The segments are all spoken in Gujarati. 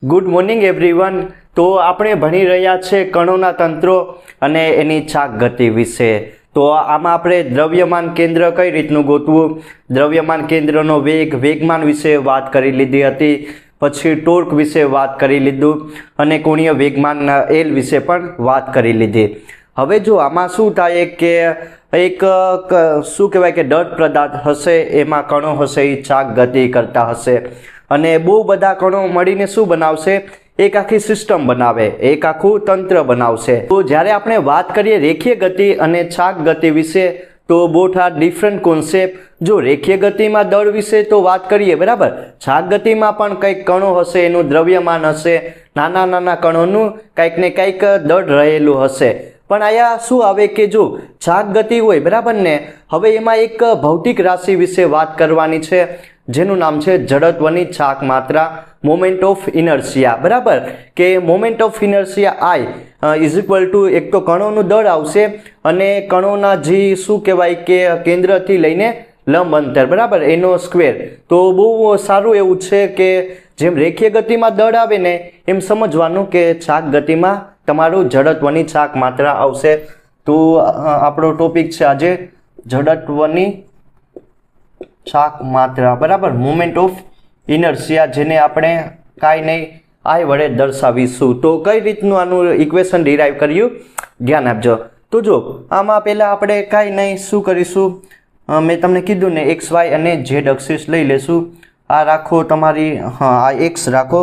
Good morning everyone. તો આપણે ભણી રહ્યા છે કણોના તંત્રો અને એની ચાક ગતિ વિશે। તો આમાં આપણે દ્રવ્યમાન કેન્દ્ર કઈ રીતનું ગોતવું, દ્રવ્યમાન કેન્દ્રનો વેગ, વેગમાન વિશે વાત કરી લીધી હતી, પછી ટોર્ક વિશે વાત કરી લીધું અને કોણીય વેગમાન એલ વિશે પણ વાત કરી લીધી। હવે જો આમાં શું થાય કે એક શું કહેવાય કે દળ પદાર્થ હશે, એમાં કણો હશે એ ચાક ગતિ કરતા હશે અને બહુ બધા કણો મળીને શું બનાવશે, એક આખી સિસ્ટમ બનાવે, એક આખું તંત્ર બનાવશે। તો જ્યારે આપણે વાત કરીએ રેખીય ગતિ અને ચાક ગતિ વિશે તો બોથ આર ડિફરન્ટ કોન્સેપ્ટ। જો રેખીય ગતિમાં દળ વિશે તો વાત કરીએ બરાબર, ચાક ગતિમાં પણ કંઈક કણો હશે, એનું દ્રવ્યમાન હશે, નાના નાના કણોનું કંઈક ને કંઈક દળ રહેલું હશે। પણ અહીંયા શું આવે કે જો ચાક ગતિ હોય બરાબર ને, હવે એમાં એક ભૌતિક રાશિ વિશે વાત કરવાની છે જેનું નામ છે જડત્વની ચાક માત્રા, મોમેન્ટ ઓફ ઇનર્શિયા બરાબર, કે moment of inertia I is equal two એક તો કણોનું દળ આવશે અને કણોના જે શું કહેવાય કે કેન્દ્રથી લઈને લંબ અંતર બરાબર એનો સ્ક્વેર। તો બહુ સારું એવું છે કે જેમ રેખીય ગતિમાં દળ આવે ને એમ સમજવાનું કે ચાક ગતિમાં તમારું જડત્વની ચાક માત્રા આવશે। તો આપણો ટોપિક છે આજે જડત્વની ચાક માત્રા બરાબર, મોમેન્ટ ઓફ ઇનર્શિયા, જેને આપણે કાંઈ નહીં આઈ વડે દર્શાવીશું। તો કઈ રીતનું આનું ઇક્વેશન ડિરાઈવ કર્યું ધ્યાન આપજો। તો જો આમાં પહેલાં આપણે કાંઈ નહીં શું કરીશું, મેં તમને કીધું ને એક્સ વાય અને ઝેડ અક્ષિસ લઈ લેશું। આ રાખો તમારી, હા આ એક્સ રાખો,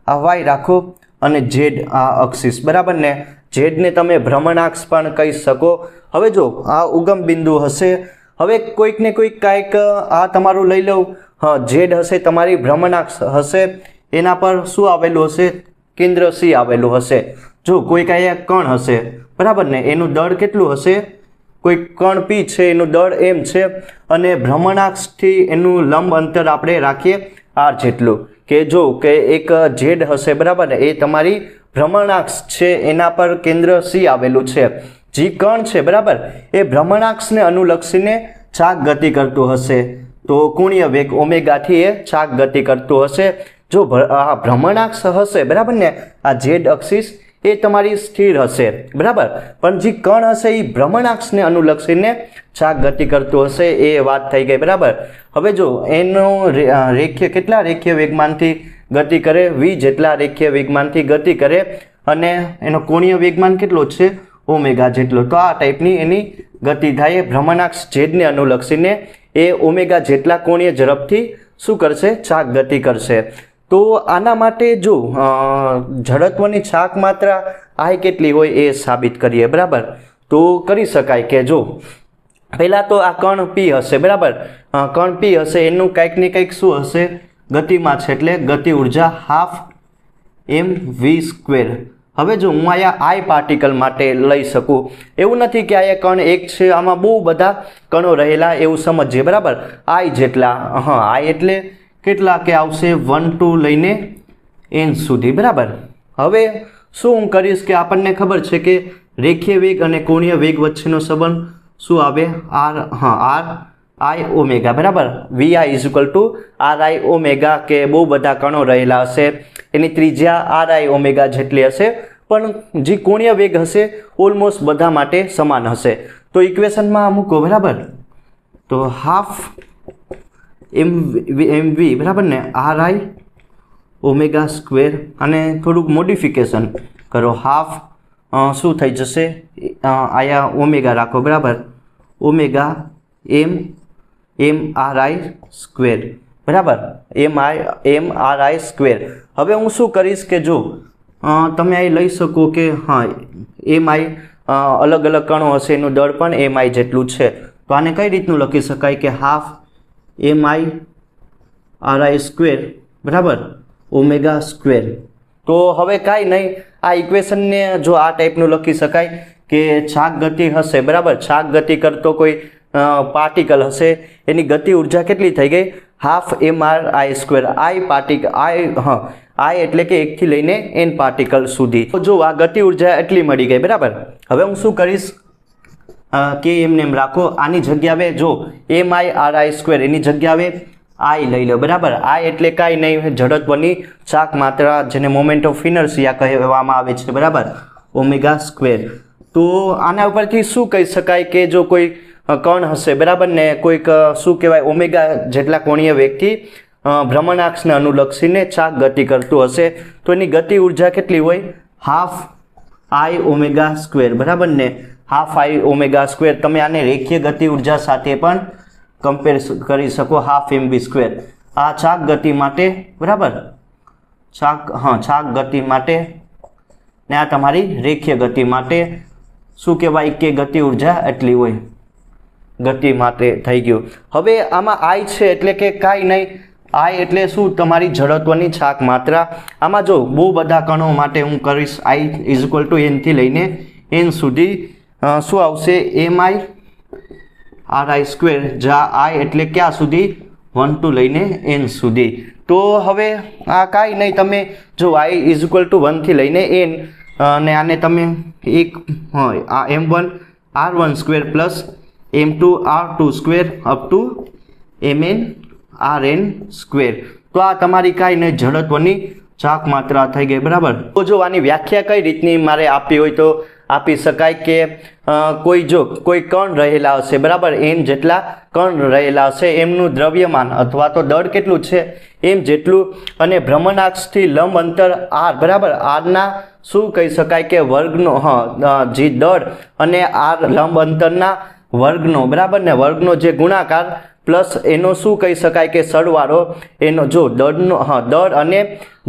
આ વાય રાખો અને ઝેડ આ અક્ષિસ બરાબર ને, ઝેડને તમે ભ્રમણાક્ષ પણ કહી શકો। હવે જો આ ઉગમ બિંદુ હશે, હવે કોઈક ને કોઈક કાંઈક આ તમારું લઈ લઉં, હા ઝેડ હશે તમારી ભ્રમણાક્ષ હશે, એના પર શું આવેલું હશે, કેન્દ્ર સી આવેલું હશે। જો કોઈક અહીંયા કણ હશે બરાબર ને, એનું દળ કેટલું હશે, કોઈ કણ પી છે એનું દળ એમ છે અને ભ્રમણાક્ષથી એનું લંબ અંતર આપણે રાખીએ આર જેટલું, કે જો કે એક ઝેડ હશે બરાબર ને, એ તમારી ભ્રમણાક્ષ છે, એના પર કેન્દ્ર સી આવેલું છે, જે કણ છે બરાબર એ ભ્રમણાક્ષને અનુલક્ષીને ચાક ગતિ કરતું હશે। તો કોણીય વેગ ઓમેગાથી એ ચાક ગતિ કરતું હશે। જો આ ભ્રમણાક્ષ હશે બરાબર ને, આ ઝેડ અક્ષિસ એ તમારી સ્થિર હશે બરાબર, પણ જે કણ હશે એ ભ્રમણાક્ષને અનુલક્ષીને ચાક ગતિ કરતું હશે, એ વાત થઈ ગઈ બરાબર। હવે જો એનો રેખીય કેટલા રેખીય વેગમાનથી ગતિ કરે, v જેટલા રેખીય વેગમાનથી ગતિ કરે અને એનો કોણીય વેગમાન કેટલો છે, ઓમેગા જેટલો। તો આ ટાઈપની એની ગતિ થાય, ભ્રમણાક્ષ ઝેડને અનુલક્ષીને એ ઓમેગા જેટલા કોણીય ઝડપથી શું કરશે, ચાક ગતિ કરશે। તો આના માટે જો જડત્વની ચાક માત્રા આઈ કેટલી હોય એ સાબિત કરીએ બરાબર। તો કરી શકાય કે જો પહેલાં તો આ કણ પી હશે બરાબર, કણ પી હશે એનું કંઈક ને કંઈક શું હશે, ગતિમાં છે એટલે ગતિ ઉર્જા હાફ એમ વી સ્ક્વેર। હવે જો હું અહીંયા આઈ પાર્ટિકલ માટે લઈ શકું, એવું નથી કે અહીંયા કણ એક છે, આમાં બહુ બધા કણો રહેલા એવું સમજીએ બરાબર। આઈ જેટલા, હા આઈ એટલે કેટલા કે આવશે 1 to લઈને n સુધી બરાબર। હવે શું હું કરીશ કે આપણને ખબર છે કે રેખીય વેગ અને કોણીય વેગ વચ્ચેનો સંબંધ શું આવે, આર, હા આર આઈ ઓમેગા બરાબર, V I is equal to R I omega, કે બહુ બધા કણો રહેલા હશે, એની ત્રિજ્યા આર આઈ ઓમેગા જેટલી હશે, પણ જે કોણીય વેગ હશે ઓલમોસ્ટ બધા માટે સમાન હશે। તો ઇક્વેશનમાં મૂકો બરાબર, તો હાફ એમ વી બરાબર ને, આર આઈ ઓમેગા સ્ક્વેર, અને થોડુંક મોડિફિકેશન કરો, હાફ શું થઈ જશે, આયા ઓમેગા રાખો બરાબર, omega M R I square બરાબર, એમ આર આઈ સ્ક્વેર। હવે હું શું કરીશ કે જો તમે અહીં લઈ શકો કે હા એમ આઈ અલગ અલગ કણો હશે એનું દળ પણ એમ આઈ જેટલું છે। તો આને કઈ રીતનું લખી શકાય કે half M I R I square બરાબર ઓમેગા સ્ક્વેર। તો હવે કાંઈ નહીં, આ ઇક્વેશનને જો આ ટાઈપનું લખી શકાય કે ચાક ગતિ હશે બરાબર, ચાક ગતિ કરતો કોઈ પાર્ટિકલ હશે, એની ગતિ ઉર્જા કેટલી થઈ ગઈ, half M R I square, I particle I, હા આઈ એટલે કે 1 થી લઈને n પાર્ટિકલ સુધી। તો જો આ ગતિ ઉર્જા એટલી મળી ગઈ બરાબર। હવે હું શું કરીશ કે એમને એમ રાખો, આની જગ્યાએ જો એમ આઈ આર આઈ સ્ક્વેર એની જગ્યાએ આઈ લઈ લો બરાબર. આઈ એટલે કાંઈ નહીં, જડત્વની ચાક માત્રા જેને મોમેન્ટ ઓફ ઇનર્શિયા કહેવામાં આવે છે બરાબર, ઓમેગા સ્ક્વેર. તો આના ઉપરથી શું કહી શકાય કે જો કોઈ કણ હશે બરાબર ને કોઈક શું કહેવાય ઓમેગા જેટલા કોણીય વેગથી ભ્રમણાક્ષને અનુલક્ષીને ચાક ગતિ કરતું હશે તો એની ગતિ ઉર્જા કેટલી હોય? હાફ આઈ ઓમેગા સ્ક્વેર બરાબર ને, હાફ આઈ ઓમેગા સ્ક્વેર. તમે આને રેખીય ગતિ ઉર્જા સાથે પણ કમ્પેર કરી શકો, હાફ mv સ્ક્વેર. આ ચાક ગતિ માટે બરાબર, ચાક ગતિ માટે ને આ તમારી રેખીય ગતિ માટે શું કહેવાય કે ગતિ ઉર્જા એટલી હોય ગતિ માટે થઈ ગયું. હવે આમાં આઈ છે એટલે કે કાંઈ નહીં, આઈ એટલે શું? તમારી જડત્વની ચાક માત્રા. આમાં જો બહુ બધા કણો માટે હું કરીશ આઈ ઇઝ ઇક્વલ ટુ n થી લઈને n સુધી શું આવશે? mi ri સ્ક્વેર, જ્યાં આઈ એટલે ક્યાં સુધી? 1 to લઈને n સુધી. તો હવે આ કાંઈ નહીં, તમે જો આઈ ઇઝ ઇક્વલ ટુ 1 થી લઈને n અને આને તમે એક આ m1 r1 square plus m2 r2 square up to mn rn square. તો આ તમારી કાંઈ નહીં જડત્વની ચાક માત્રા થઈ ગઈ બરાબર. તો જો આની વ્યાખ્યા કઈ રીતની મારે આપી હોય તો આપી શકાય કે કોઈ કણ રહેલા હશે બરાબર, n જેટલા કણ રહેલા હશે, એમનું દ્રવ્યમાન અથવા તો દળ કેટલું છે એમ જેટલું, અને ભ્રમણાક્ષથી લંબ અંતર r બરાબર, આરના શું કહી શકાય કે વર્ગનો જે દળ અને r લંબ અંતરના વર્ગનો બરાબર ને, વર્ગનો જે ગુણાકાર પ્લસ એનો શું કહી શકાય કે સરવાળો, એનો જો દળ અને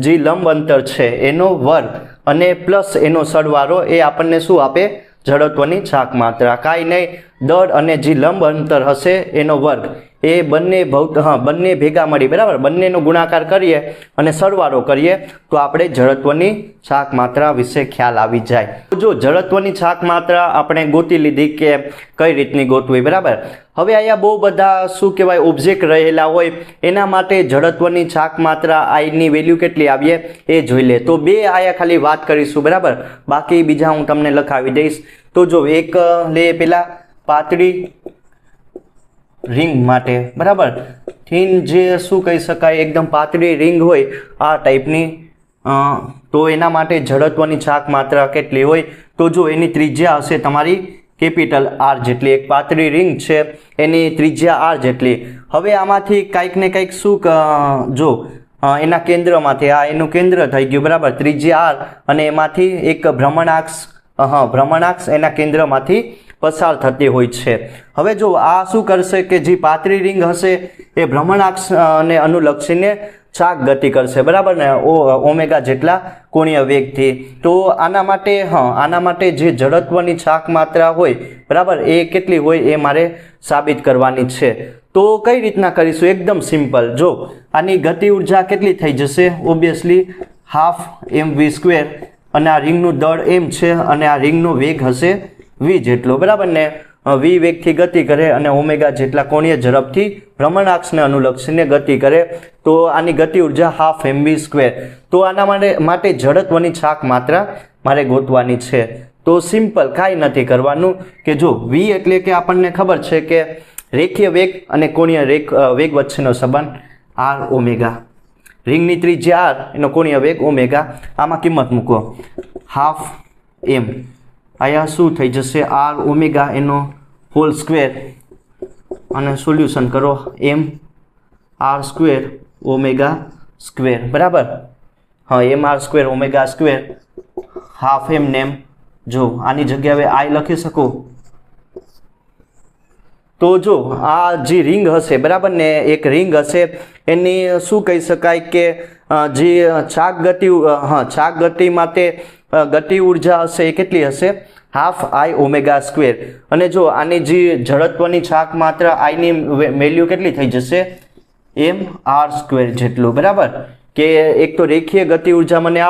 જે લંબ અંતર છે એનો વર્ગ અને પ્લસ એનો સરવાળો એ આપણને શું આપે? જડત્વની ચાક માત્રા. કાંઈ નહીં, દળ અને જે લંબ અંતર હશે એનો વર્ગ, એ બંને ભેગા મળી બરાબર, બંનેનો ગુણાકાર કરીએ અને સરવાળો કરીએ તો આપણે જડત્વની ચાક માત્રા વિશે ખ્યાલ આવી જાય. જો જડત્વની ચાક માત્રા આપણે ગોતી લીધી કે કઈ રીતની ગોતવી બરાબર. હવે અહીંયા બહુ બધા શું કહેવાય ઓબ્જેક્ટ રહેલા હોય, એના માટે જડત્વની ચાક માત્રા આઈની વેલ્યુ કેટલી આવીએ એ જોઈ લે. તો બે આયા ખાલી વાત કરીશું બરાબર, બાકી બીજા હું તમને લખાવી દઈશ. તો જો એક લે પેલા પાતળી રિંગ માટે બરાબર, થીન જે શું કહી શકાય એકદમ પાતળી રિંગ હોય આ ટાઈપની, તો એના માટે જડત્વની ચાક માત્રા કેટલી હોય? તો જો એની ત્રિજ્યા હશે તમારી કેપિટલ R જેટલી, એક પાતળી રિંગ છે એની ત્રિજ્યા R જેટલી. હવે આમાંથી કંઈક ને કંઈક શું જો એના કેન્દ્રમાંથી આ એનું કેન્દ્ર થઈ ગયું બરાબર, ત્રિજ્યા R, અને એમાંથી એક ભ્રમણાક્ષ એના કેન્દ્રમાંથી પસાર થતી હોય છે. હવે જો આ શું કરશે કે જે પાતળી રિંગ હશે એ ભ્રમણાક્ષને અનુલક્ષીને ચાક ગતિ કરશે બરાબર ને, ઓમેગા જેટલા કોણીય વેગથી. તો આના માટે જે જડત્વની ચાક માત્રા હોય બરાબર એ કેટલી હોય એ મારે સાબિત કરવાની છે. તો કઈ રીતના કરીશું? એકદમ સિમ્પલ. જો આની ગતિ ઉર્જા કેટલી થઈ જશે? ઓબ્વિયસલી હાફ mv સ્ક્વેર, અને આ રિંગનું દળ m છે અને આ રિંગનો વેગ હશે v જેટલો બરાબર ને, v વેગથી ગતિ કરે અને ઓમેગા જેટલા કોણીય ઝડપથી ભ્રમણાક્ષને અનુલક્ષીને ગતિ કરે, તો આની ગતિ ઉર્જા હાફ mv સ્ક્વેર. તો આના માટે જડત્વની ચાક માત્રા મારે ગોતવાની છે. તો સિમ્પલ, કાંઈ નથી કરવાનું કે જો v એટલે કે આપણને ખબર છે કે રેખીય વેગ અને કોણીય વેગ વચ્ચેનો સંબંધ r ઓમેગા, રિંગની ત્રિજ્યા r, એનો કોણીય વેગ ઓમેગા. આમાં કિંમત મૂકો, હાફ m અહીંયા શું થઈ જશે? r ઓમેગા એનો હોલ સ્ક્વેર, અને સોલ્યુશન કરો m r square omega square બરાબર. m r square omega square half m ને જો આની જગ્યાએ i લખી શકો. તો જો આ જે રિંગ હશે બરાબર ને, એક રિંગ હશે એની શું કહી શકાય કે જે ચાક ગતિ માટે ગતિ ઉર્જા હશે એ કેટલી હશે? હાફ આઈ ઓમેગા સ્ક્વેર. અને જો આની જે જડત્વની ચાક માત્રા આઈની વેલ્યુ કેટલી થઈ જશે? m r સ્ક્વેર જેટલું બરાબર. કે એક તો રેખીય ગતિ ઉર્જા મને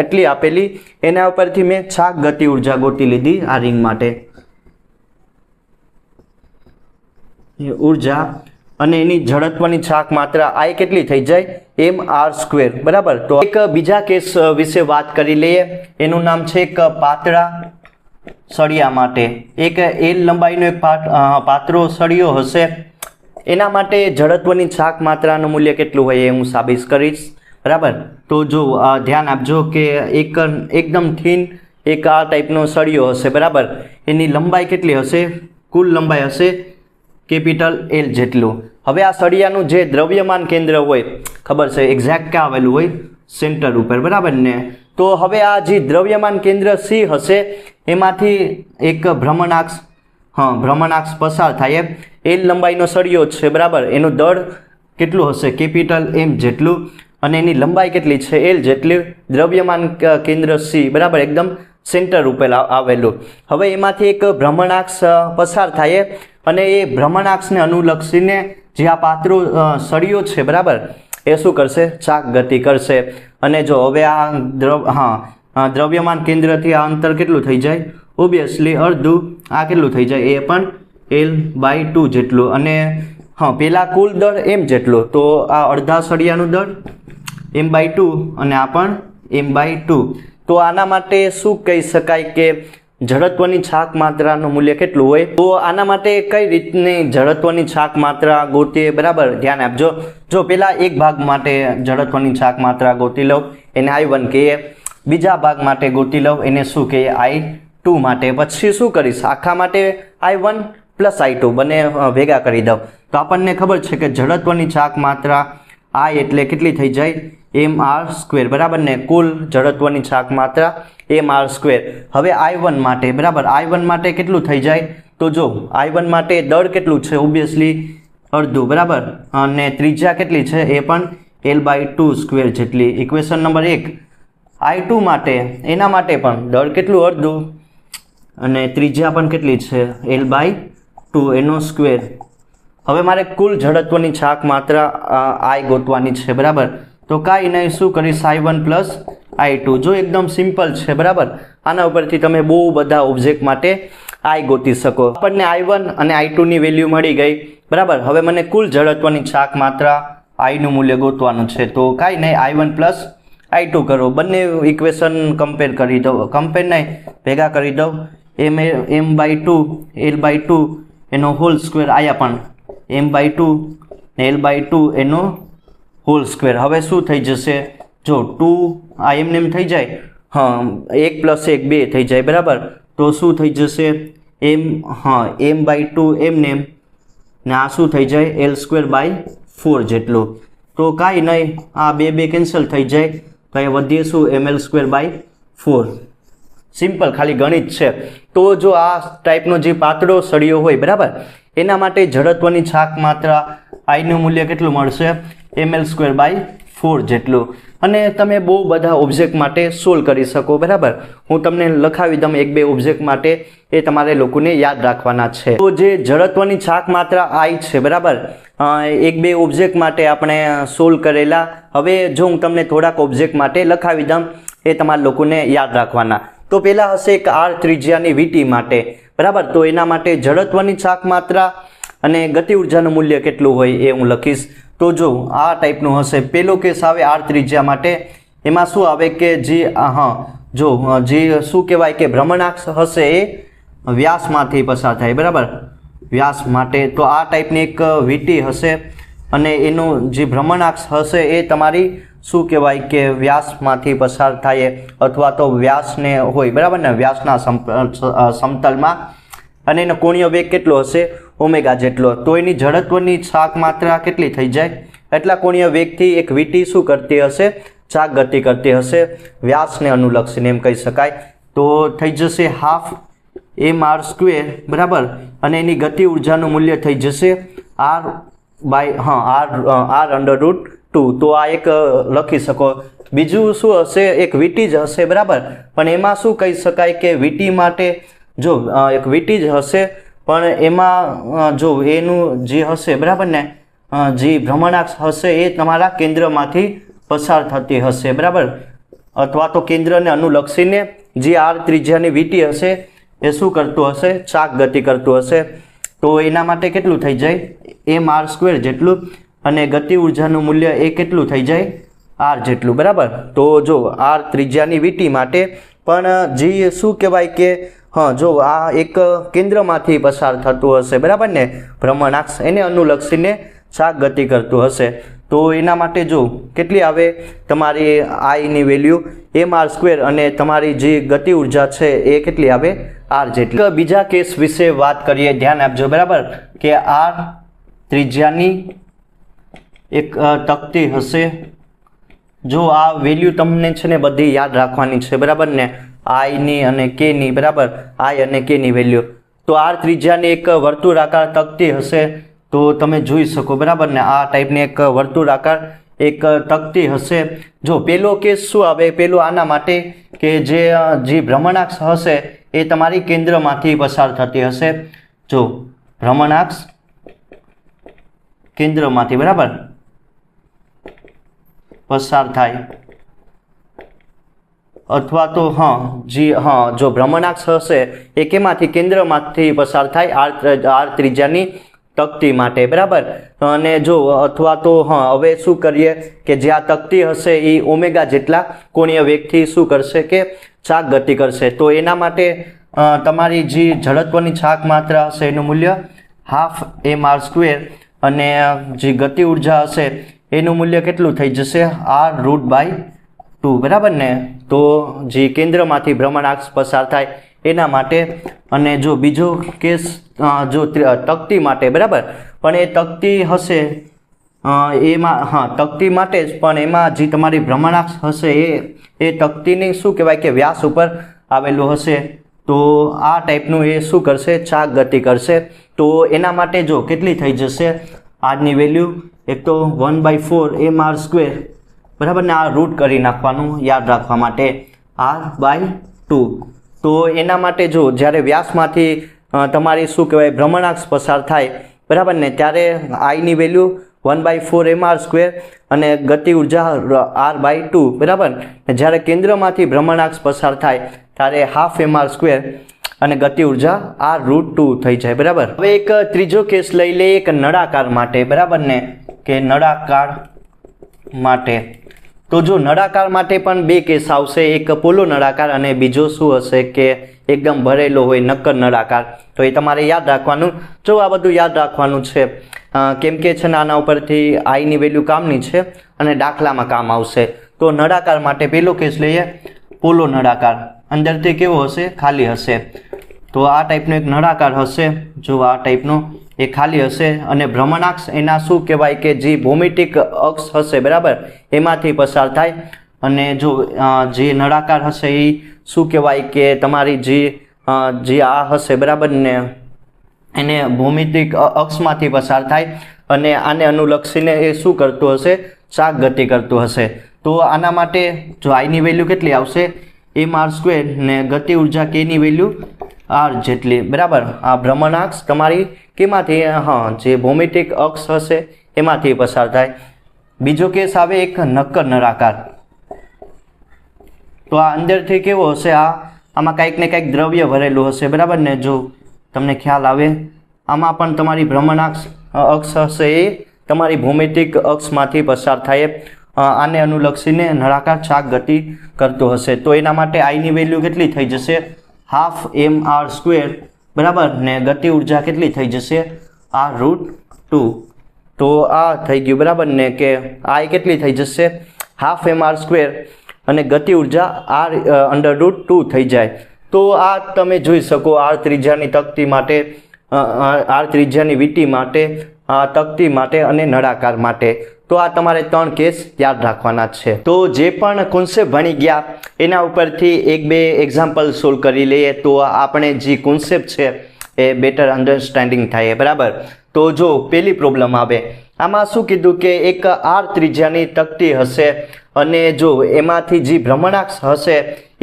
એટલી આપેલી, એના ઉપરથી મેં ચાક ગતિ ઉર્જા ગોતી લીધી આ રિંગ માટે ઉર્જા, અને એની જડત્વની ચાક માત્રા આઈ કેટલી થઈ જાય? m r સ્ક્વેર બરાબર. તો એક બીજા કેસ વિશે વાત કરી લઈએ, એનું નામ છે એક પાતળા સળિયા માટે. એક l લંબાઈનો એક પાતળો સળિયો હશે, એના માટે જડત્વની છાક માત્રાનું મૂલ્ય કેટલું હોય એ હું સાબિત કરીશ, બરાબર. તો જો ધ્યાન આપજો કે એકદમ થીન એક આ ટાઈપનો સળિયો હશે, બરાબર. એની લંબાઈ કેટલી હશે? કુલ લંબાઈ હશે કેપિટલ L જેટલું. હવે આ સળિયાનું જે દ્રવ્યમાન કેન્દ્ર હોય, ખબર છે એક્ઝેક્ટ ક્યાં આવેલું હોય? સેન્ટર ઉપર, બરાબર ને. તો હવે આ જે દ્રવ્યમાન કેન્દ્ર C હશે એમાંથી એક ભ્રમણાક્ષ પસાર થાય. L લંબાઈનો સળિયો છે, બરાબર. એનું દળ કેટલું હશે? કેપિટલ M જેટલું. અને એની લંબાઈ કેટલી છે? L જેટલી. દ્રવ્યમાન કેન્દ્ર C, બરાબર, એકદમ સેન્ટર ઉપર આવેલું. હવે એમાંથી એક ભ્રમણાક્ષ પસાર થાય અને એ ભ્રમણાક્ષને અનુલક્ષીને જે આ પાતળો સળિયો છે, બરાબર, એ શું કરશે? ચાક ગતિ કરશે. અને જો હવે આ દ્રવ્યમાન કેન્દ્રથી આ અંતર કેટલું થઈ જાય? ઓબ્વિયસલી અડધું. આ કેટલું થઈ જાય? એ પણ L/2 જેટલું. અને પેલા કુલ દળ M જેટલું. તો આ અડધા સળિયાનું દળ M/2 અને આ પણ M/2. તો આના માટે શું કહી શકાય કે જડત્વની છાક માત્રાનું મૂલ્ય કેટલું હોય? તો આના માટે કઈ રીતની જડત્વની છાક માત્રા ગોતીએ, બરાબર, ધ્યાન આપજો. જો પેલા એક ભાગ માટે જડત્વની છાક માત્રા ગોતી લઉં, એને I1 કહીએ. બીજા ભાગ માટે ગોતી લઉં, એને શું કહીએ? I2 માટે. પછી શું કરીશ? આખા માટે I1 પ્લસ I2 બંને ભેગા કરી દઉં. તો આપણને ખબર છે કે જડત્વની છાક માત્રા I એટલે કેટલી થઈ જાય? mr², બરાબર ને. કુલ જડત્વની છાક માત્રા mr². હવે I1 માટે, બરાબર, I1 માટે કેટલું થઈ જાય? તો જો I1 માટે દળ કેટલું છે? ઓબ્વિયસલી અડધું, બરાબર. અને ત્રિજ્યા કેટલી છે? એ પણ L/2² જેટલી. Equation number 1. I2 માટે, એના માટે પણ દળ કેટલું? અડધું. અને ત્રિજ્યા પણ કેટલી છે? L/2 એનો સ્ક્વેર. હવે મારે કુલ જડત્વની છાક માત્રા I ગોતવાની છે, બરાબર. તો કાંઈ નહીં, શું કરીશ? I1 plus I2. જો એકદમ સિમ્પલ છે, બરાબર. આના ઉપરથી તમે બહુ બધા ઓબ્જેક્ટ માટે I ગોતી શકો. આપણને I1 અને I2 ની વેલ્યુ મળી ગઈ, બરાબર. હવે મને કુલ જડત્વની છાક માત્રા I નું મૂલ્ય ગોતવાનું છે. તો કાંઈ નહીં, I1 પ્લસ I2 કરો. બંને ઇક્વેશન કમ્પેર કરી દઉં. કમ્પેર નહીં, ભેગા કરી દઉં. M/2 L/2 એનો હોલ સ્ક્વેર. આયા પણ M/2 ને L/2 એનો હોલ સ્ક્વેર. હવે શું થઈ જશે? જો 2 આ એમને એમ થઈ જાય, 1 + 1 2 થઈ જાય, બરાબર. તો શું થઈ જશે? M/2 એમને એમ ને આ શું થઈ જાય? L²/4 જેટલું. તો કાંઈ નહીં, આ 2 કેન્સલ થઈ જાય. તો એ વધીએ શું? ml²/4. સિમ્પલ, ખાલી ગણિત છે. તો જો આ ટાઈપનો જે પાતળો સળિયો હોય, બરાબર, એના માટે જડત્વની છાક માત્રા I નું મૂલ્ય કેટલું મળશે? ml²/4 જેટલું. અને તમે બહુ બધા ઓબ્જેક્ટ માટે સોલ્વ કરી શકો, બરાબર. હું તમને લખાવી દઉં 1-2 ઓબ્જેક્ટ માટે, એ તમારે લોકોને યાદ રાખવાના છે. તો જે જડત્વની છાક માત્રા I છે, બરાબર, 1-2 ઓબ્જેક્ટ માટે આપણે સોલ્વ કરેલા. હવે જો હું તમને થોડાક ઓબ્જેક્ટ માટે લખાવી દઉં, એ તમારા લોકોને યાદ રાખવાના. તો પહેલા હશે એક R ત્રિજ્યાની VT માટે, બરાબર. તો એના માટે જડત્વની છાક માત્રા અને ગતિ ઉર્જાનું મૂલ્ય કેટલું હોય એ હું લખીશ. તો જો આ ટાઈપનું હશે. પહેલો કેસ આવે R ત્રિજ્યા માટે. એમાં શું આવે કે જે જે શું કહેવાય કે ભ્રમણાક્ષ હશે એ વ્યાસમાંથી પસાર થાય, બરાબર, વ્યાસ માટે. તો આ ટાઈપની એક VT હશે અને એનું જે ભ્રમણાક્ષ હશે એ તમારી શું કહેવાય કે વ્યાસમાંથી પસાર થાય અથવા તો વ્યાસને હોય, બરાબર ને, વ્યાસના સમતલમાં. અને એનો કોણીય વેગ કેટલો હશે? ઓમેગા જેટલો. તો એની જડત્વની છાક માત્રા કેટલી થઈ જાય? એટલા કોણીય વેગથી એક VT શું કરતી હશે? ચાક ગતિ કરતી હશે, વ્યાસને અનુલક્ષીને એમ કહી શકાય. તો થઈ જશે 12 mr², બરાબર. અને એની ગતિ ઉર્જાનું મૂલ્ય થઈ જશે R/√2. તો આ એક લખી શકો. બીજું શું હશે? એક VT જ હશે, બરાબર. પણ એમાં શું કહી શકાય કે VT માટે જો એક VT જ હશે, પણ એમાં જો એનું જે હશે, બરાબર ને, જે ભ્રમણાક્ષ હશે એ તમારા કેન્દ્રમાંથી પસાર થતી હશે, બરાબર. અથવા તો કેન્દ્રને અનુલક્ષીને જે R ત્રિજ્યાની VT હશે એ શું કરતું હશે? ચાક ગતિ કરતું હશે. તો એના માટે કેટલું થઈ જાય? mr² જેટલું. અને ગતિ ઉર્જાનું મૂલ્ય એ કેટલું થઈ જાય? R જેટલું, બરાબર. તો જો R ત્રિજ્યાની VT માટે પણ જે શું કહેવાય કે હા જો આ એક કેન્દ્રમાંથી પસાર થતું હશે બરાબર ને ભ્રમણાક્ષ, એને અનુલક્ષીને ચાક ગતિ કરતું હશે. તો એના માટે જો કેટલી આવે તમારી આઈની વેલ્યુ mr², અને તમારી જે ગતિ ઉર્જા છે એ કેટલી આવે r જેટલી. બીજા કેસ વિશે વાત કરીએ, ધ્યાન આપજો બરાબર, કે r ત્રિજ્યાની એક તકતી હશે. જો આ વેલ્યુ તમને છે ને બધી યાદ રાખવાની છે બરાબર ને, આઈની અને કેની બરાબર, આઈ અને કેની વેલ્યુ. તો r ત્રિજ્યાની એક વર્તુળાકાર તકતી હશે. તો તમે જોઈ શકો બરાબર ને, આ ટાઈપની એક વર્તુળાકાર એક તકતી હશે. જો પેલો કેસ શું આવે, પેલો આના માટે કે જે ભ્રમણાક્ષ હશે એ તમારી કેન્દ્રમાંથી પસાર થતી હશે. જો ભ્રમણાક્ષ કેન્દ્રમાંથી બરાબર પસાર થાય, અથવા તો જો ભ્રમણાક્ષ હશે એ કેમાંથી, કેન્દ્રમાંથી પસાર થાય r ત્રિજ્યાની તકતી માટે બરાબર. અને જો અથવા તો હવે શું કરીએ કે જે આ તકતી હશે એ ઓમેગા જેટલા કોણીય વેગથી શું કરશે કે ચાક ગતિ કરશે. તો એના માટે તમારી જે જડત્વની ચાક માત્રા હશે એનું મૂલ્ય ½ mr², અને જે ગતિ ઉર્જા હશે એનું મૂલ્ય કેટલું થઈ જશે r√2 બરાબર ને. તો જે કેન્દ્રમાંથી ભ્રમણાક્ષ પસાર થાય એના માટે. અને જો બીજો કેસ જો તકતી માટે બરાબર, પણ એ તકતી હશે એમાં તકતી માટે જ, પણ એમાં જે તમારી ભ્રમણાક્ષ હશે એ તકતીની શું કહેવાય કે વ્યાસ ઉપર આવેલું હશે. તો આ ટાઈપનું એ શું કરશે, ચાક ગતિ કરશે. તો એના માટે જો કેટલી થઈ જશે આજની વેલ્યુ, એક તો 1/4 mr² બરાબર ને, આ રૂટ કરી નાખવાનું યાદ રાખવા માટે r/2. તો એના માટે જો જ્યારે વ્યાસમાંથી તમારી શું કહેવાય ભ્રમણાક્ષ પસાર થાય બરાબર ને, ત્યારે આઈની વેલ્યુ 1/4 mr², અને ગતિ ઉર્જા r/2 બરાબર. જ્યારે કેન્દ્રમાંથી ભ્રમણાક્ષ પસાર થાય ત્યારે ½ mr², અને ગતિ ઉર્જા r√2 થઈ જાય બરાબર. હવે એક ત્રીજો કેસ લઈ લઈએ, એક નળાકાર માટે બરાબર ને, કે નળાકાર માટે. તો જો નળાકાર માટે પણ બે કેસ આવશે, એક પોલો નળાકાર અને બીજો શું હશે કે એકદમ ભરેલો હોય નક્કર નળાકાર. તો એ તમારે યાદ રાખવાનું. જો આ બધું યાદ રાખવાનું છે કેમ કે છે ને આના ઉપરથી આઈની વેલ્યુ કામની છે અને દાખલામાં કામ આવશે. તો નળાકાર માટે પેલો કેસ લઈએ, પોલો નળાકાર. અંદરથી કેવો હશે, ખાલી હશે. તો આ ટાઈપનો એક નળાકાર હશે, જો આ ટાઈપનો એ ખાલી હશે, અને ભ્રમણાક્ષ એના શું કહેવાય કે જે ભૌમિતિક અક્ષ હશે બરાબર એમાંથી પસાર થાય. અને જો જે નળાકાર હશે એ શું કહેવાય કે તમારી જે આ હશે બરાબર ને, એને ભૌમિતિક અક્ષમાંથી પસાર થાય, અને આને અનુલક્ષીને એ શું કરતું હશે, ચાક ગતિ કરતું હશે. તો આના માટે જો આઈની વેલ્યુ કેટલી આવશે mr², ને ગતિ ઉર્જા કેની વેલ્યુ r જેટલી બરાબર. આ ભ્રમણાક્ષ તમારી કેમાંથી, જે ભૌમિતિક અક્ષ હશે એમાંથી પસાર થાય. બીજો કેસ આવે એક નક્કર નળાકાર. તો આ અંદરથી કેવો હશે, આમાં કંઈક ને કંઈક દ્રવ્ય ભરેલું હશે બરાબર ને. જો તમને ખ્યાલ આવે, આમાં પણ તમારી ભ્રમણાક્ષ અક્ષ હશે એ તમારી ભૌમિતિક અક્ષમાંથી પસાર થાય. આને અનુલક્ષીને નળાકાર ચાક ગતિ કરતો હશે. તો એના માટે આઈની વેલ્યુ કેટલી થઈ જશે, ½ mr² બરાબર ને, ગતિ ઉર્જા કેટલી થઈ જશે r√2. તો આ થઈ ગયું બરાબર ને, કે આઈ કેટલી થઈ જશે ½ mr², અને ગતિ ઉર્જા r√2 થઈ જાય. તો આ તમે જોઈ શકો r ત્રિજ્યાની તકતી માટે, r ત્રિજ્યાની વીંટી માટે, તકતી માટે અને નળાકાર માટે. તો આ તમારે 3 કેસ યાદ રાખવાના છે. તો જે પણ કોન્સેપ્ટ ભણી ગયા એના ઉપરથી એક બે એક્ઝામ્પલ સોલ્વ કરી લઈએ, તો આપણે જે કોન્સેપ્ટ છે એ બેટર અન્ડરસ્ટેન્ડિંગ થાય બરાબર. તો જો પેલી પ્રોબ્લેમ આવે, આમાં શું કીધું કે એક r ત્રિજ્યાની તકતી હશે, અને જો એમાંથી જે ભ્રમણાક્ષ હશે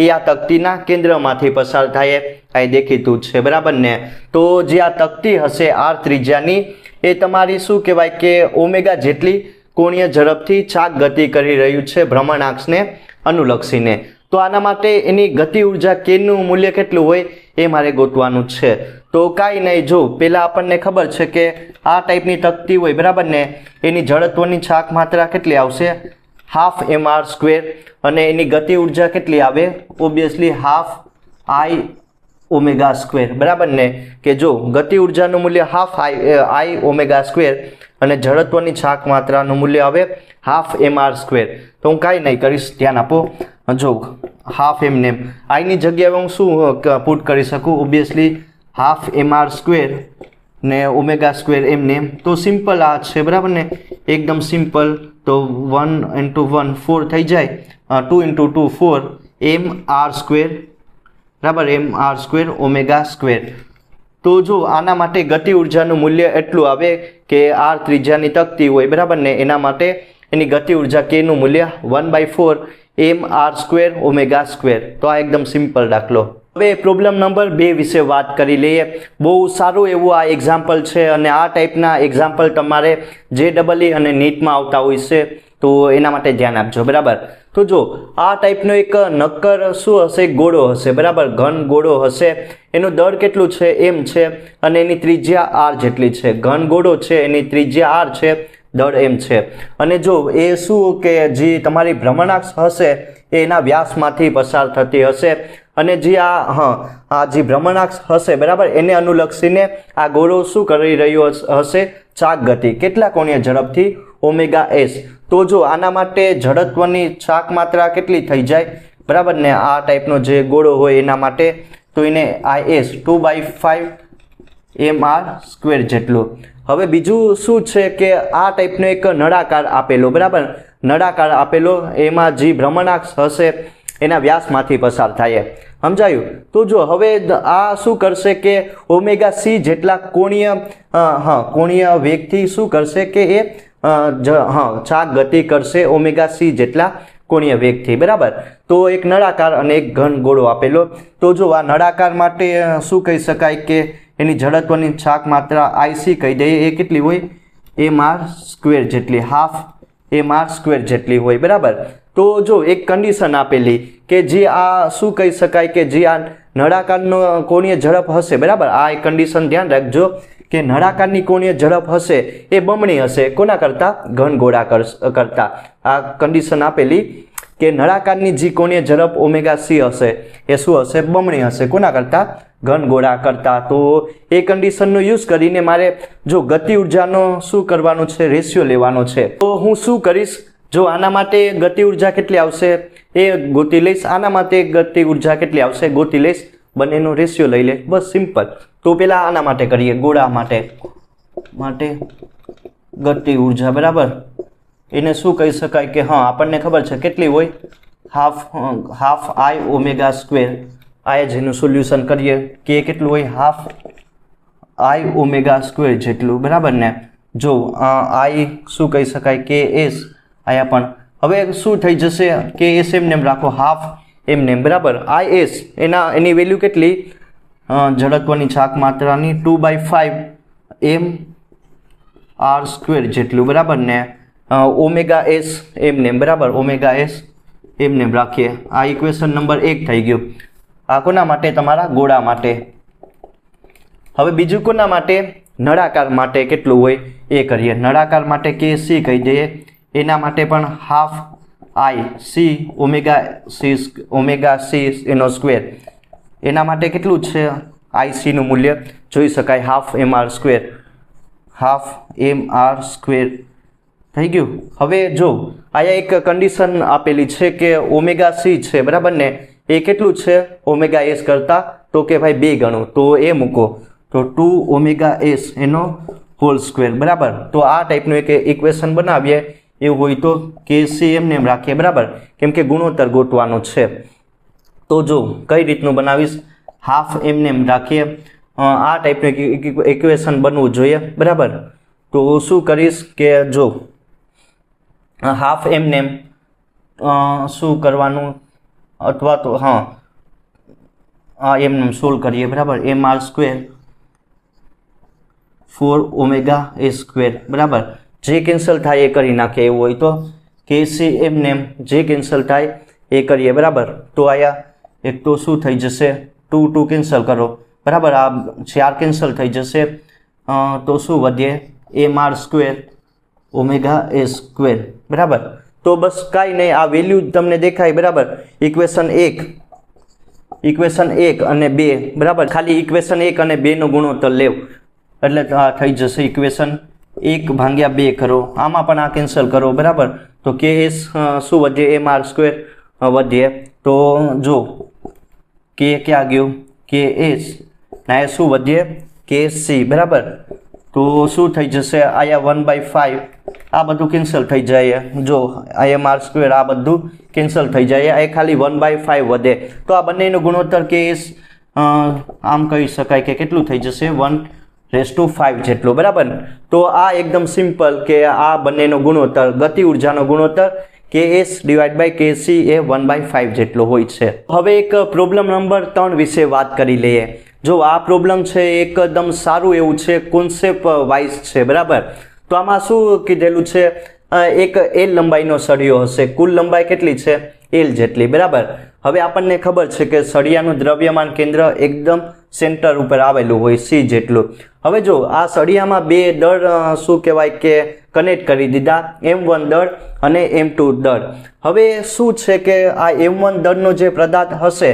એ આ તકતીના કેન્દ્રમાંથી પસાર થાય, આ દેખીતું છે બરાબર ને. તો જે આ તકતી હશે r ત્રિજ્યાની એ તમારી શું કહેવાય કે ઓમેગા જેટલી કોણીય ઝડપથી ચાક ગતિ કરી રહ્યું છે ભ્રમણાક્ષને અનુલક્ષીને. તો આના માટે એની ગતિ ઉર્જા કેનું મૂલ્ય કેટલું હોય એ મારે ગોતવાનું છે. તો કાંઈ નહીં, જો પહેલાં આપણને ખબર છે કે આ ટાઈપની તકતી હોય બરાબર ને, એની જડત્વની ચાક માત્રા કેટલી આવશે ½ mr², અને એની ગતિ ઉર્જા કેટલી આવે ઓબ્વિયસલી ½ I ઓમેગા સ્ક્વેર બરાબર ને, કે જો ગતિ ઉર્જાનું મૂલ્ય હાફ આઈ ઓમેગા સ્ક્વેર અને જડત્વની છાક માત્રાનું મૂલ્ય આવે હાફ mr સ્ક્વેર. તો હું કાંઈ નહીં કરીશ, ધ્યાન આપો. જો હાફ એમને આઈની જગ્યાએ હું શું પુટ કરી શકું, ઓબ્વિયસલી હાફ mr સ્ક્વેર ને ઓમેગા સ્ક્વેર એમને. તો સિમ્પલ આ છે બરાબર ને, એકદમ સિમ્પલ. તો 1 × 1 4 થઈ જાય, 2 × 2 4 mr સ્ક્વેર બરાબર, mr સ્ક્વેર ઓમેગા સ્ક્વેર. તો જો આના માટે ગતિ ઉર્જાનું મૂલ્ય એટલું આવે કે r ત્રિજ્યાની તકતી હોય બરાબર ને, એના માટે એની ગતિ ઉર્જા k નું મૂલ્ય 1/4 mr સ્ક્વેર ઓમેગા સ્ક્વેર. તો આ એકદમ સિમ્પલ દાખલો. હવે પ્રોબ્લેમ નંબર 2 વિશે વાત કરી લઈએ. બહુ સારું એવું આ એક્ઝામ્પલ છે અને આ ટાઈપના એક્ઝામ્પલ તમારે JEE અને નીટમાં આવતા હોય છે, તો એના માટે ધ્યાન આપજો બરાબર. તો જો આ ટાઈપનો એક નક્કર શું હશે, ગોળો હશે બરાબર, ઘન ગોળો હશે. એનું દળ કેટલું છે, m છે અને એની ત્રિજ્યા r જેટલી છે. ઘન ગોળો છે, એની ત્રિજ્યા r છે, દળ m છે. અને જો એ શું કે જે તમારી ભ્રમણાક્ષ હશે એ એના વ્યાસમાંથી પસાર થતી હશે અને જે આ જે ભ્રમણાક્ષ હશે બરાબર, એને અનુલક્ષીને આ ગોળો શું કરી રહ્યો હશે, ચાક ગતિ. કેટલા કોણીય ઝડપથી, ઓમેગા s. તો જો આના માટે ઝડત્વની ચાક માત્રા કેટલી થઈ જાય બરાબર ને, આ ટાઈપનો જે ગોળો હોય એના માટે, તો એને is 2/5 mr સ્ક્વેર જેટલું. હવે બીજું શું છે કે આ ટાઈપનો એક નળાકાર આપેલો બરાબર, નળાકાર આપેલો, એમાં જે ભ્રમણાક્ષ હશે એના વ્યાસમાંથી પસાર થાય. સમજાયું? તો જો હવે આ શું કરશે કે ઓમેગા c જેટલા કોણીય વેગથી શું કરશે કે એ ચાક ગતિ કરશે ઓમેગા c જેટલા કોણીય વેગથી બરાબર. તો એક નળાકાર અને એક ઘન ગોળો આપેલો. તો જો આ નળાકાર માટે શું કહી શકાય કે એની જડત્વની છાક માત્રા IC કહી દઈએ, એ કેટલી હોય, mr સ્ક્વેર જેટલી, હાફ mr સ્ક્વેર જેટલી હોય બરાબર. તો જો એક કન્ડિશન આપેલી કે જે આ શું કહી શકાય કે જે આ નળાકારનો કોણીય ઝડપ હશે બરાબર, આ એક કન્ડિશન ધ્યાન રાખજો કે નળાકારની કોણીય ઝડપ હશે એ બમણી હશે કોના કરતાં, ઘન ગોળા કરતાં. આ કન્ડિશન આપેલી કે નળાકારની જે કોણીય ઝડપ ઓમેગા c હશે એ શું હશે, બમણી હશે કોના કરતાં, ઘન ગોળા કરતાં. તો એ કન્ડિશનનો યુઝ કરીને મારે જો ગતિ ઉર્જાનો શું કરવાનું છે, રેશિયો લેવાનો છે. તો હું શું કરીશ, જો આના માટે ગતિ ઉર્જા કેટલી આવશે એ ગોતી લઈશ, આના માટે ગતિ ઉર્જા કેટલી આવશે ગોતી લઈશ, બંનેનો રેશિયો લઈ લે, બસ સિમ્પલ. તો પહેલાં આના માટે કરીએ, ગોળા માટે ગતિ ઉર્જા બરાબર. એને શું કહી શકાય કે આપણને ખબર છે કેટલી હોય, હાફ આઈ ઓમેગા સ્ક્વેર. આ જેનું સોલ્યુશન કરીએ કે કેટલું હોય, હાફ આઈ ઓમેગા સ્ક્વેર જેટલું બરાબર ને. જો આઈ શું કહી શકાય કે એસ આયા, પણ હવે શું થઈ જશે કે એસ એમને રાખો, હાફ એમને બરાબર. IS એની વેલ્યુ કેટલી, જડત્વની છાક માત્રાની 2/5 mr સ્ક્વેર જેટલું બરાબર ને. ઓમેગા s એમને બરાબર, ઓમેગા s એમને રાખીએ. આ ઇક્વેશન નંબર 1 થઈ ગયું. આ કોના માટે, તમારા ગોળા માટે. હવે બીજું કોના માટે, નળાકાર માટે કેટલું હોય એ કરીએ. નળાકાર માટે કે c કહી દઈએ, એના માટે પણ half I C omega c એનો સ્ક્વેર. એના માટે કેટલું છે, IC નું મૂલ્ય જોઈ શકાય, હાફ mr સ્ક્વેર થઈ ગયું. હવે જો અહીંયા એક કન્ડિશન આપેલી છે કે ઓમેગા c છે બરાબર ને, એ કેટલું છે ઓમેગા s કરતાં, તો કે ભાઈ 2 ગણું, તો એ મૂકો, તો 2 ઓમેગા s એનો હોલ સ્ક્વેર બરાબર. તો આ ટાઈપનું એક ઇક્વેશન બનાવીએ, એવું હોય તો KC એમને એમ રાખીએ બરાબર, કેમ કે ગુણોત્તર ગોતવાનો છે. તો જો કઈ રીતનું બનાવીશ, હાફ એમને એમ રાખીએ, આ ટાઈપનું ઇક્વેશન બનવું જોઈએ બરાબર. તો શું કરીશ કે જો હાફ એમને એમ શું કરવાનું, અથવા તો એમને સોલ્વ કરીએ બરાબર. mr square 4 omega s square બરાબર. જે કેન્સલ થાય એ કરી નાખીએ, એવું હોય તો KC એમને જે કેન્સલ થાય એ કરીએ બરાબર. તો આયા એક તો શું થઈ જશે, 2 કેન્સલ કરો બરાબર, આ 4 કેન્સલ થઈ જશે, તો શું વધે, mr square omega s square બરાબર. તો બસ કાંઈ નહીં, આ વેલ્યુ તમને દેખાય બરાબર. ઇક્વેશન 1 ઇક્વેશન 1 અને 2 બરાબર, ખાલી ઇક્વેશન 1 અને 2 નો ગુણોત્તર લેવ એટલે આ થઈ જશે ઇક્વેશન 1 ભાગ્યા 2 કરો, આમાં પણ આ કેન્સલ કરો બરાબર, તો KS શું વધે, MR² વધે, તો જો K ક્યાં ગયું, KS ના શું વધે, KC બરાબર, તો શું થઈ જશે, આયા 1/5 આ બધું કેન્સલ થઈ જાય, જો MR² આ બધું કેન્સલ થઈ જાય, આ ખાલી 1/5 વધે, તો આ બંનેનો ગુણોત્તર KS આમ કહી શકાય કે કેટલું થઈ જશે, 1:5 જેટલો બરાબર. તો આ એકદમ સિમ્પલ કે આ બંનેનો ગુણોત્તર, ગતિ ઉર્જાનો ગુણોત્તર KS/KC એ 1/5 જેટલો હોય છે. હવે એક પ્રોબ્લેમ નંબર 3 વિશે વાત કરી લઈએ. જો આ પ્રોબ્લેમ છે એકદમ સારું એવું છે, કોન્સેપ્ટ વાઇઝ છે બરાબર. તો આમાં શું કીધેલું છે, એક L લંબાઈનો સળિયો હશે, કુલ લંબાઈ કેટલી છે, L જેટલી બરાબર. હવે આપણને ખબર છે કે સળિયાનું દ્રવ્યમાન કેન્દ્ર એકદમ સેન્ટર ઉપર આવેલું હોય, C જેટલું. હવે જો આ સળિયામાં બે દળ શું કહેવાય કે કનેક્ટ કરી દીધા, M1 દળ અને M2 દળ. હવે શું છે કે આ M1 દળનો જે પદાર્થ હશે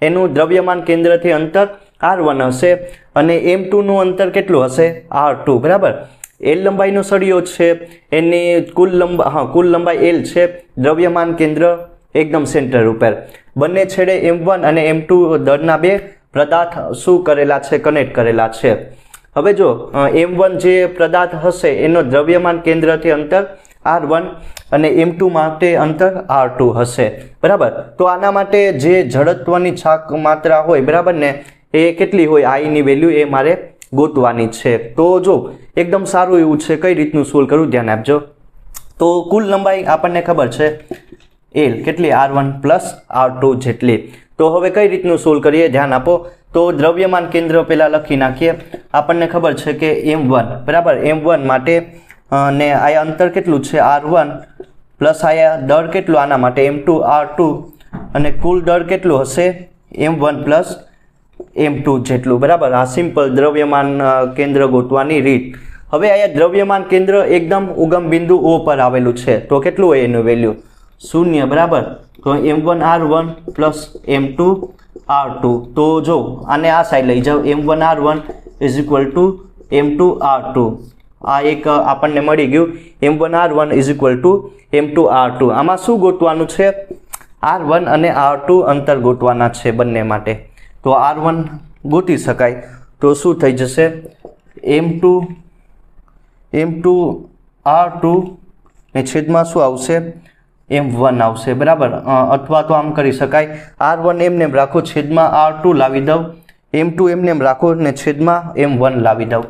એનું દ્રવ્યમાન કેન્દ્રથી અંતર R1 હશે અને M2 નું અંતર કેટલું હશે, R2 બરાબર. L લંબાઈનો સળિયો છે, એની કુલ લંબાઈ L છે, દ્રવ્યમાન કેન્દ્ર એકદમ સેન્ટર ઉપર, બંને છેડે M1 અને M2 દળના બે પદાર્થ શું કરેલા છે, કનેક્ટ કરેલા છે. હવે જો M1 જે પદાર્થ હશે એનો દ્રવ્યમાન કેન્દ્રથી અંતર R1 અને M2 માટે અંતર R2 હશે બરાબર. તો આના માટે જે જડત્વની છાક માત્રા હોય બરાબર ને, એ કેટલી હોય, I ની વેલ્યુ એ મારે ગોતવાની છે. તો જો એકદમ સારું એવું છે, કઈ રીતનું સોલ્વ કરવું ધ્યાન આપજો. તો કુલ લંબાઈ આપણને ખબર છે L કેટલી, R1 + R2 જેટલી. તો હવે કઈ રીતનું સોલ્વ કરીએ ધ્યાન આપો. તો દ્રવ્યમાન કેન્દ્ર પહેલા લખી નાખીએ. આપણને ખબર છે કે M1 બરાબર, M1 માટે ને આ અંતર કેટલું છે, R1 પ્લસ આયા દળ કેટલું આના માટે M2 R2 અને કુલ દળ કેટલું હશે, M1 + M2 જેટલું બરાબર. આ સિમ્પલ દ્રવ્યમાન કેન્દ્ર ગોતવાની રીત. હવે અહીંયા દ્રવ્યમાન કેન્દ્ર એકદમ ઉગમ બિંદુ O પર આવેલું છે, તો કેટલું હોય એનું વેલ્યુ, 0 બરાબર. તો M1 R1 + M2 R2. તો જો આને આ સાઈડ લઈ જાઓ, M1 R1 = M2 R2. આ એક આપણને મળી ગયું, M1 R1 = M2 R2. આમાં શું ગોતવાનું છે, R1 અને R2 અંતર ગોતવાના છે બંને માટે. તો R1 ગોતી શકાય, તો શું થઈ જશે, M2 R2 ને છેદમાં શું આવશે, M1 આવશે બરાબર. અથવા તો આમ કરી શકાય, R1 એમને રાખો, છેદમાં R2 લાવી દઉં, M2 એમને રાખો ને છેદમાં M1 લાવી દઉં.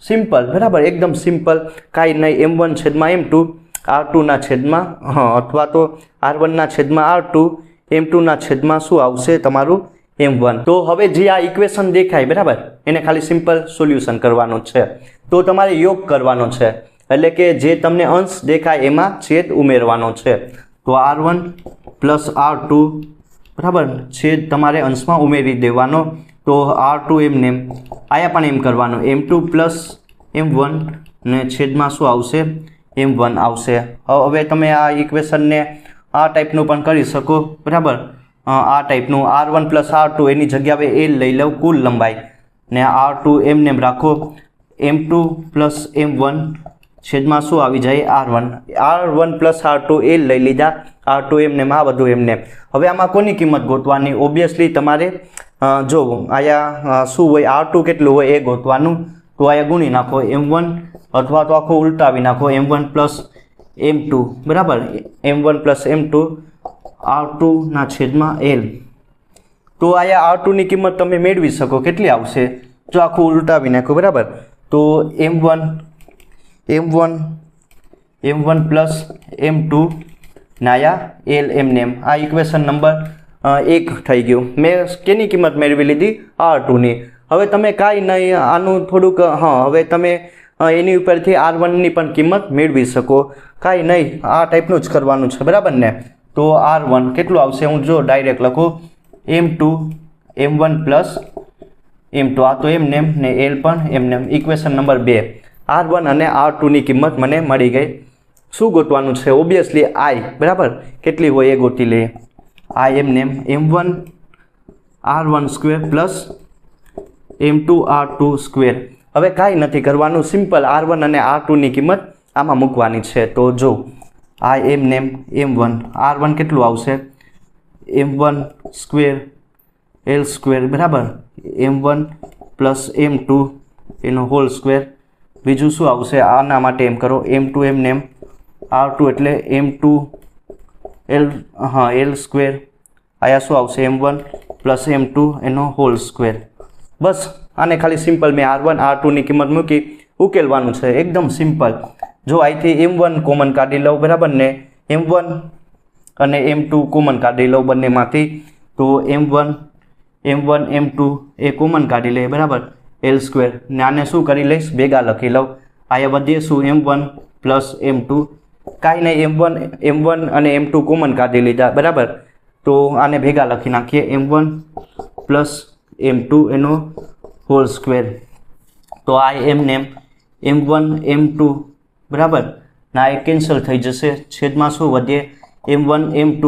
સિમ્પલ બરાબર, એકદમ સિમ્પલ, કાંઈ નહીં. M1 છેદમાં M2, R2 ના છેદમાં અથવા તો R1 ના છેદમાં R2, M2 ના છેદમાં શું આવશે તમારું M1. તો હવે જે આ ઇક્વેશન દેખાય બરાબર, એને ખાલી સિમ્પલ સોલ્યુશન કરવાનું છે. તો તમારે યોગ કરવાનો છે, એટલે કે જે તમને અંશ દેખાય એમાં છેદ ઉમેરવાનો છે. તો R1 + R2 બરાબર, છેદ તમારે અંશમાં ઉમેરી દેવાનો. તો R2 એમને આયા પણ એમ કરવાનું, M2 + M1 ને છેદમાં શું આવશે, M1 આવશે. હવે તમે આ ઇક્વેશનને આ ટાઈપનું પણ કરી શકો બરાબર. આ ટાઈપનું R1 + R2 એની જગ્યાએ L લઈ લઉં, કુલ લંબાઈ, ને R2 એમને રાખો, M2 + M1 છેદમાં શું આવી જાય, R1 + R2 L લઈ લીધા, R2 એમને, આ બધું એમને. હવે આમાં કોની કિંમત ગોતવાની, ઓબ્વિયસલી તમારે જો આયા શું હોય, R2 કેટલું હોય એ ગોતવાનું. તો આયા ગુણી નાખો M1, અથવા તો આખું ઉલટાવી નાખો, M1 + M2 બરાબર, M1 + M2 R2 ના છેદમાં L. તો આયા R2 ની કિંમત તમે મેળવી શકો, કેટલી આવશે, જો આખું ઉલટાવી નાખો બરાબર. તો M1 + M2 નાયા L એમને. આ ઇક્વેશન નંબર 1 થઈ ગયું. મેં કેની કિંમત મેળવી લીધી, R2 ની. હવે તમે કાંઈ નહીં, આનું થોડુંક હવે તમે એની ઉપરથી R1 ની પણ કિંમત મેળવી શકો, કાંઈ નહીં, આ ટાઈપનું જ કરવાનું છે બરાબર ને. તો R1 કેટલું આવશે, હું જો ડાયરેક્ટ લખું, M1 + M2, આ તો એમને ને L પણ એમને. ઇક્વેશન નંબર 2, R1 અને R2 ની કિંમત મને મળી ગઈ. શું ગોતવાનું છે, ઓબ્વિયસલી I બરાબર, કેટલી હોય એ ગોતી લઈએ. I એમને M1 r1 square plus m2 r2 square. હવે કાંઈ નથી કરવાનું, સિમ્પલ r1 અને r2ની કિંમત આમાં મૂકવાની છે. તો જો આ એમનેમ m1 r1 કેટલું આવશે m1 સ્ક્વેર l સ્ક્વેર બરાબર m1 પ્લસ m2 એનો હોલ સ્ક્વેર. બીજું શું આવશે આના માટે એમ કરો m2 એમનેમ r2 એટલે m2 l સ્ક્વેર. આયા શું આવશે m1 પ્લસ m2 એનો હોલ સ્ક્વેર. બસ આને ખાલી સિમ્પલ મેં r1 r2ની કિંમત મૂકી ઉકેલવાનું છે, એકદમ સિમ્પલ. જો અહીંથી m1 કોમન કાઢી લઉં બરાબર ને m1 અને m2 કોમન કાઢી લઉં બંનેમાંથી, તો m1 m2 એ કોમન કાઢી લે બરાબર l સ્ક્વેર. ને આને શું કરી લઈશ ભેગા લખી લઉં. અહીંયા વધીએ શું m1 પ્લસ m2, કાંઈ નહીં m1 અને m2 કોમન કાઢી લીધા બરાબર. તો આને ભેગા લખી નાખીએ m1 પ્લસ m2 એનો હોલ સ્ક્વેર. તો આ એમને m1 m2 બરાબર ના એ કેન્સલ થઈ જશે, છેદમાં શું વધે m1 m2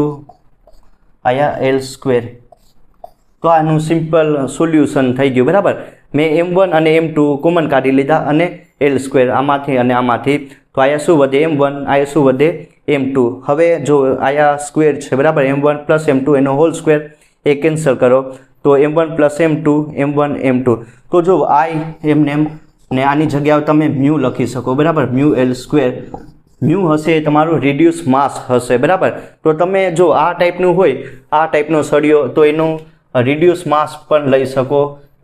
આયા l સ્ક્વેર. તો આનું સિમ્પલ સોલ્યુશન થઈ ગયું બરાબર. મેં m1 અને m2 કોમન કાઢી લીધા અને l સ્ક્વેર આમાંથી અને આમાંથી. તો આયા શું વધે m1, આયા શું વધે m2. હવે જો આયા સ્ક્વેર છે બરાબર m1 પ્લસ m2 એનો હોલ સ્ક્વેર એ કેન્સલ કરો તો m1 plus m2 m1 m2. તો જો એમને ને આની જગ્યાએ તમે મ્યુ લખી શકો બરાબર મ્યુ l સ્ક્વેર. મ્યુ હશે એ તમારું રિડ્યુસ માસ હશે બરાબર. તો તમે જો આ ટાઈપનું હોય આ ટાઈપનો સળિયો તો એનું રિડ્યુસ માસ પણ લઈ શકો.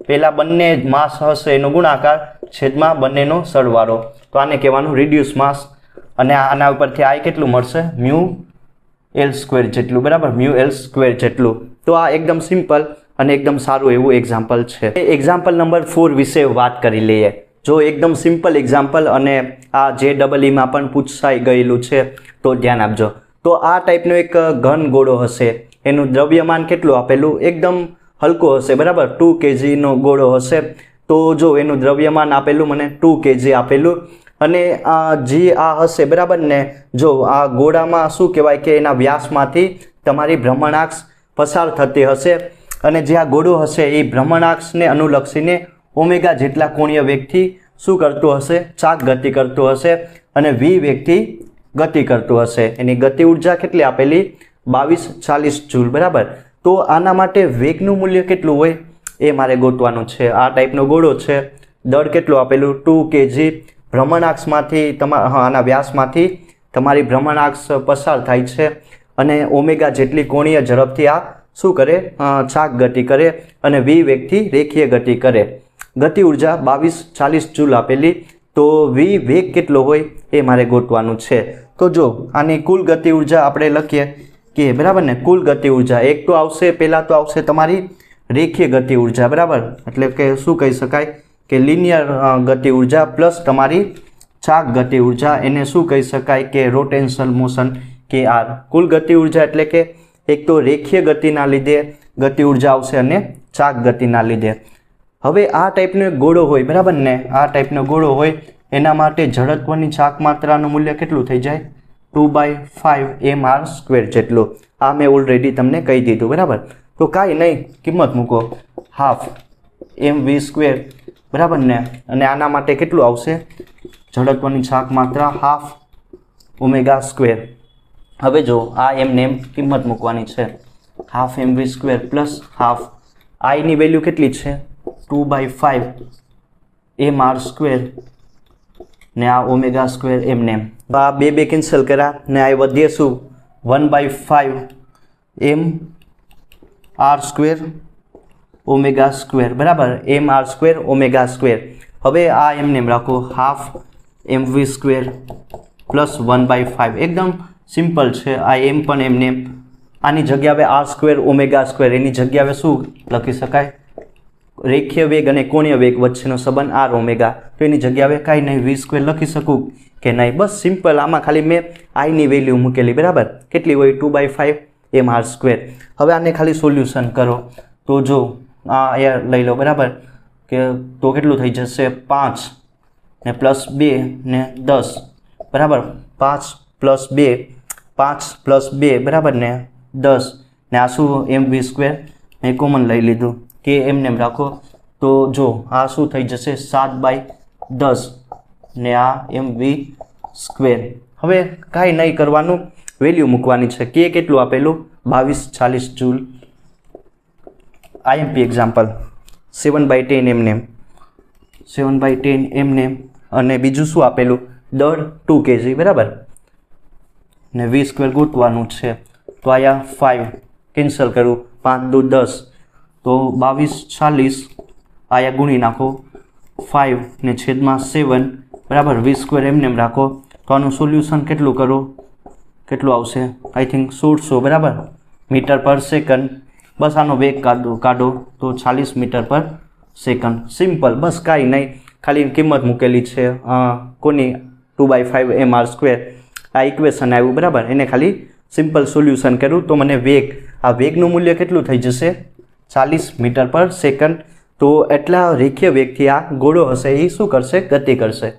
પહેલાં બંને માસ હશે એનો ગુણાકાર છેદમાં બંનેનો સરવાળો, તો આને કહેવાનું રિડ્યુસ માસ. અને આના ઉપરથી આ કેટલું મળશે મ્યુ l સ્ક્વેર જેટલું બરાબર મ્યુ l સ્ક્વેર જેટલું. તો આ એકદમ સિમ્પલ અને એકદમ સારું એવું એક્ઝામ્પલ છે. એક્ઝામ્પલ નંબર 4 વિશે વાત કરી લઈએ. જો એકદમ સિમ્પલ એક્ઝામ્પલ અને આ JEEમાં પણ પૂછાઈ ગયેલું છે તો ધ્યાન આપજો. તો આ ટાઈપનો એક ઘન ગોળો હશે, એનું દ્રવ્યમાન કેટલું આપેલું એકદમ હલકો હશે બરાબર 2 kgનો ગોળો હશે. તો જો એનું દ્રવ્યમાન આપેલું મને 2 kg આપેલું અને જે આ હશે બરાબર ને જો આ ગોળામાં શું કહેવાય કે એના વ્યાસમાંથી તમારી ભ્રમણાક્ષ પસાર થતી હશે અને જે આ ગોળો હશે એ ભ્રમણાક્ષને અનુલક્ષીને ઓમેગા જેટલા કોણીય વેગથી શું કરતું હશે ચાક ગતિ કરતું હશે અને v વેગથી ગતિ કરતું હશે. એની ગતિ ઉર્જા કેટલી આપેલી 2240 જૂલ બરાબર. તો આના માટે વેગનું મૂલ્ય કેટલું હોય એ મારે ગોતવાનું છે. આ ટાઈપનો ગોળો છે, દળ કેટલું આપેલું 2 kg, ભ્રમણાક્ષમાંથી આના વ્યાસમાંથી તમારી ભ્રમણાક્ષ પસાર થાય છે અને ઓમેગા જેટલી કોણીય ઝડપથી આ શું કરે ચાક ગતિ કરે અને v વેગથી રેખીય ગતિ કરે. ગતિ ઉર્જા 2240 જૂલ આપેલી. તો v વેગ કેટલો હોય એ મારે ગોતવાનું છે. તો જો આની કુલ ગતિ ઉર્જા આપણે લખીએ કે બરાબર ને કુલ ગતિ ઉર્જા એક તો આવશે પહેલાં તો આવશે તમારી રેખીય ગતિ ઉર્જા બરાબર, એટલે કે શું કહી શકાય કે લિનિયર ગતિ ઉર્જા પ્લસ તમારી ચાક ગતિ ઉર્જા, એને શું કહી શકાય કે રોટેન્શિયલ મોશન kr. કુલ ગતિ ઉર્જા એટલે કે એક તો રેખીય ગતિના લીધે ગતિ ઉર્જા આવશે અને ચાક ગતિના લીધે. હવે આ ટાઈપનો એક ગોળો હોય બરાબર ને આ ટાઈપનો ગોળો હોય એના માટે જડત્વની ચાક માત્રાનું મૂલ્ય કેટલું થઈ જાય 2/5 mr સ્ક્વેર જેટલું. આ મેં ઓલરેડી તમને કહી દીધું બરાબર. તો કાંઈ નહીં કિંમત મૂકો હાફ mv સ્ક્વેર બરાબર ને અને આના માટે કેટલું આવશે જડત્વની ચાક માત્રા હાફ ઓમેગા સ્ક્વેર. હવે જો આ એમને કિંમત મૂકવાની છે half mv square plus half આઈની વેલ્યુ કેટલી છે 2/5 mr સ્ક્વેર ને આ ઓમેગા સ્ક્વેર એમને આ બે કેન્સલ કર્યા ને આ વધીએ શું 1/5 mr સ્ક્વેર ઓમેગા સ્ક્વેર બરાબર mr સ્ક્વેર ઓમેગા સ્ક્વેર. હવે આ એમને રાખો હાફ mv સ્ક્વેર પ્લસ 1/5 એકદમ સિમ્પલ છે. આ એમ પણ એમને આની જગ્યાએ r સ્ક્વેર ઓમેગા સ્ક્વેર એની જગ્યાએ શું લખી શકાય રેખીય વેગ અને કોણીય વેગ વચ્ચેનો સંબંધ r ઓમેગા. તો એની જગ્યાએ કાંઈ નહીં v સ્ક્વેર લખી શકું કે નહીં? બસ સિમ્પલ. આમાં ખાલી મેં આઈની વેલ્યુ મૂકેલી બરાબર કેટલી હોય 2/5 mr સ્ક્વેર. હવે આને ખાલી સોલ્યુશન કરો તો જો આ અહીંયા લઈ લો બરાબર કે તો કેટલું થઈ જશે 5 ને પ્લસ 2 ને 10 બરાબર 5 પ્લસ 2 5 પ્લસ 2 બરાબર ને 10 ને આ શું mv સ્ક્વેર એ કોમન લઈ લીધું કે એમને એમ રાખો તો જો આ શું થઈ જશે 7/10 ને આ mv સ્ક્વેર. હવે કાંઈ નહીં કરવાનું, વેલ્યુ મૂકવાની છે. કે કેટલું આપેલું 2240 જૂલ. IMP એક્ઝામ્પલ 7/10 એમને 7/10 એમને. અને બીજું શું આપેલું દર 2 kg બરાબર ને v સ્ક્વેર ગોતવાનું છે. તો અહીંયા 5 કેન્સલ કરું, 5 દુ 10 તો 2240 અહીંયા ગુણી નાખો 5 ને છેદમાં 7 બરાબર. v સ્ક્વેર એમને એમ રાખો તો આનું સોલ્યુશન કેટલું કરો, કેટલું આવશે આઈ થિંક 1600 બરાબર મીટર પર સેકન્ડ. બસ આનો વેગ કાઢો તો 40 મીટર પર સેકન્ડ. સિમ્પલ, બસ કાંઈ નહીં, ખાલી કિંમત મૂકેલી છે કોની 2/5 mr સ્ક્વેર. આ ઇક્વેશન આવ્યું બરાબર, એને ખાલી સિમ્પલ સોલ્યુશન કર્યું તો મને વેગ, આ વેગનું મૂલ્ય કેટલું થઈ જશે 40 મીટર પર સેકન્ડ. તો એટલા રેખીય વેગથી આ ગોળો હશે એ શું કરશે, ગતિ કરશે.